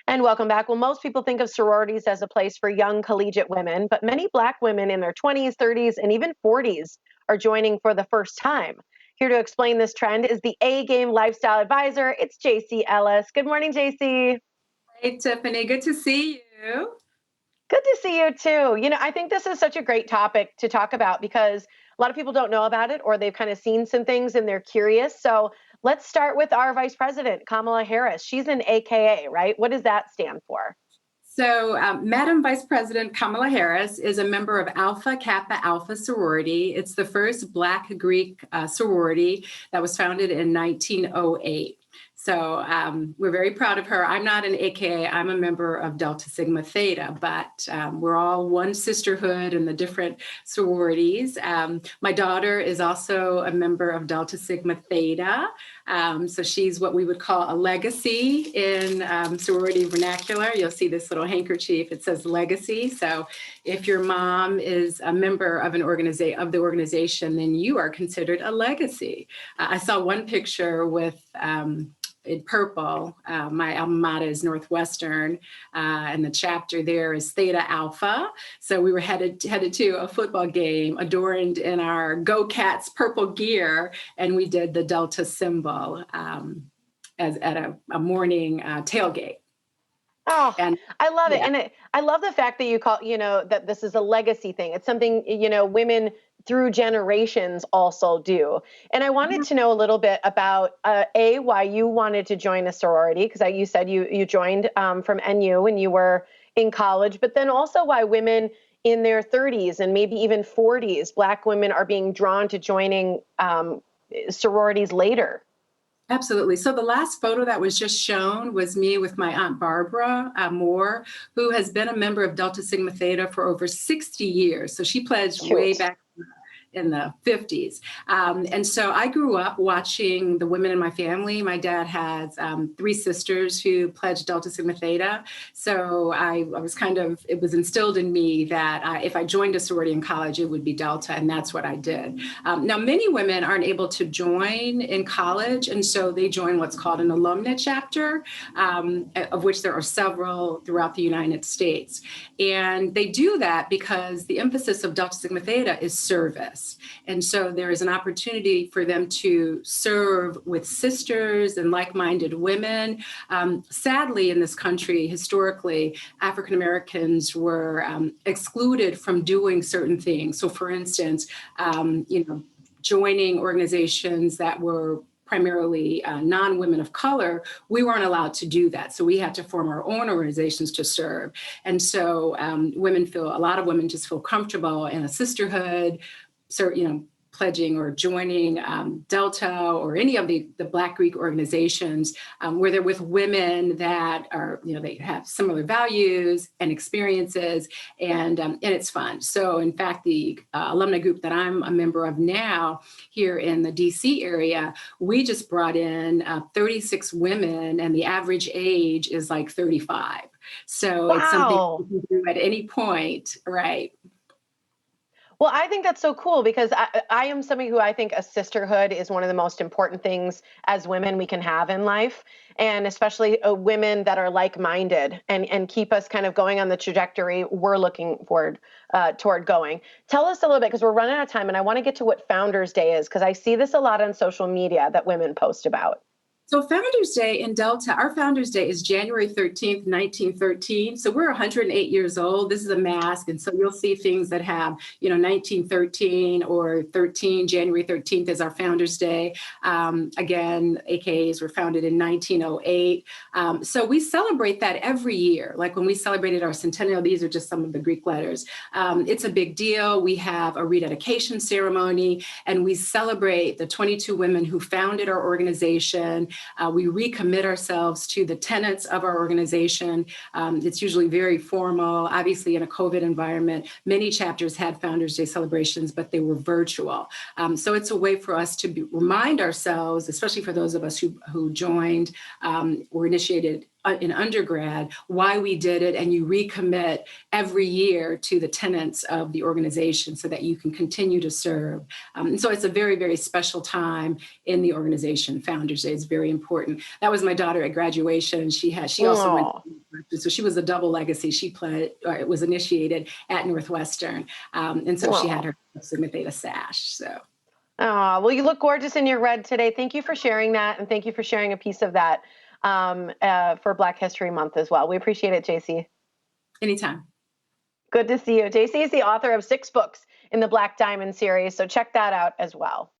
And welcome back. Well, most people think of sororities as a place for young collegiate women, but many Black women in their 20s, 30s, and even 40s are joining for the first time. Here to explain this trend is the A Game Lifestyle Advisor. It's JC Ellis. Good morning, JC. Hey, Tiffany, good to see you. Good to see you too. I think this is such a great topic to talk about because a lot of people don't know about it or they've kind of seen some things and they're curious. So let's start with our Vice President, Kamala Harris. She's an AKA, right? What does that stand for? Madam Vice President Kamala Harris is a member of Alpha Kappa Alpha sorority. It's the first Black Greek sorority that was founded in 1908. We're very proud of her. I'm not an AKA, I'm a member of Delta Sigma Theta, but we're all one sisterhood in the different sororities. My daughter is also a member of Delta Sigma Theta. So she's what we would call a legacy in sorority vernacular. You'll see this little handkerchief, it says legacy. So if your mom is a member of the organization, then you are considered a legacy. I saw one picture with in purple. My alma mater is Northwestern, and the chapter there is Theta Alpha. So we were headed to a football game adorned in our Go Cats purple gear, and we did the Delta symbol as at a morning tailgate. Oh, And I love it. yeah. And I love the fact that you call, that this is a legacy thing. It's something, women through generations also do. And I wanted to know a little bit about, why you wanted to join a sorority, because you said you joined from NU when you were in college, but then also why women in their 30s and maybe even 40s, Black women are being drawn to joining sororities later. Absolutely. So the last photo that was just shown was me with my Aunt Barbara Moore, who has been a member of Delta Sigma Theta for over 60 years. So she pledged way Cute. back in the 50s. And so I grew up watching the women in my family. My dad has 3 sisters who pledged Delta Sigma Theta. So I was it was instilled in me that if I joined a sorority in college, it would be Delta, and that's what I did. Now, many women aren't able to join in college, and so they join what's called an alumna chapter, of which there are several throughout the United States. And they do that because the emphasis of Delta Sigma Theta is service. And so there is an opportunity for them to serve with sisters and like-minded women. Sadly, in this country, historically, African Americans were excluded from doing certain things. So for instance, joining organizations that were primarily non-women of color, we weren't allowed to do that. So we had to form our own organizations to serve. And so a lot of women just feel comfortable in a sisterhood, pledging or joining Delta or any of the Black Greek organizations where they're with women that are, they have similar values and experiences, and it's fun. So in fact, the alumni group that I'm a member of now here in the DC area, we just brought in 36 women, and the average age is like 35. So It's something Wow. you can do at any point, right? Well, I think that's so cool because I am somebody who I think a sisterhood is one of the most important things as women we can have in life. And especially women that are like-minded and keep us kind of going on the trajectory we're looking forward toward going. Tell us a little bit, because we're running out of time, and I want to get to what Founders Day is, because I see this a lot on social media that women post about. So Founders Day in Delta, our Founders Day is January 13th, 1913. So we're 108 years old. This is a mask. And so you'll see things that have, 1913 or January 13th is our Founders Day. Again, AKAs were founded in 1908. So we celebrate that every year. Like when we celebrated our centennial, these are just some of the Greek letters. It's a big deal. We have a rededication ceremony, and we celebrate the 22 women who founded our organization. We recommit ourselves to the tenets of our organization. It's usually very formal. Obviously, in a COVID environment, many chapters had Founders Day celebrations, but they were virtual. So it's a way for us to remind ourselves, especially for those of us who joined or initiated in undergrad, why we did it, and you recommit every year to the tenets of the organization so that you can continue to serve. And so it's a very, very special time in the organization. Founders Day is very important. That was my daughter at graduation. She also went Oh, So she was a double legacy. She played, or it was initiated at Northwestern. And so she had her Sigma Theta sash. So. Oh, well, you look gorgeous in your red today. Thank you for sharing that. And thank you for sharing a piece of that for Black History Month as well. We appreciate it, JC. Anytime. Good to see you. JC is the author of 6 books in the Black Diamond series, so check that out as well.